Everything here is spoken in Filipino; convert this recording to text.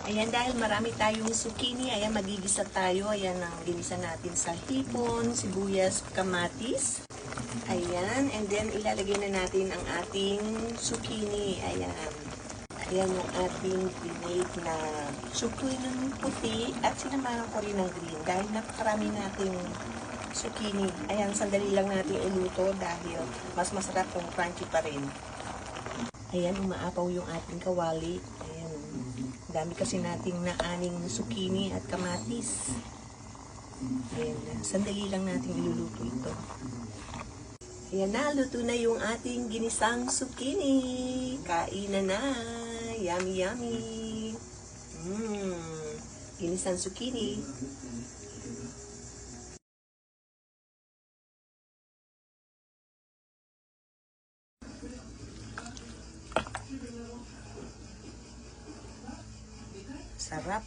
Ayan, dahil marami tayong zucchini, ayan, magigisa tayo. Ayan ang ginisa natin sa hipon, sibuyas, kamatis. Ayan, and then ilalagay na natin ang ating zucchini. Ayan. Ayan yung ating pinate na zucchini puti at sinamahan ko rin ng green dahil napakarami nating zucchini. Ayan, sandali lang natin iluto dahil mas masarap kung crunchy pa rin. Ayan, umaapaw yung ating kawali. Ayan, dami kasi nating naaning zucchini at kamatis. Ayan, sandali lang natin iluluto ito. Ayan na, luto na yung ating ginisang zucchini. Kainan na. Yummy, yummy. Ginisang zucchini. Sarap.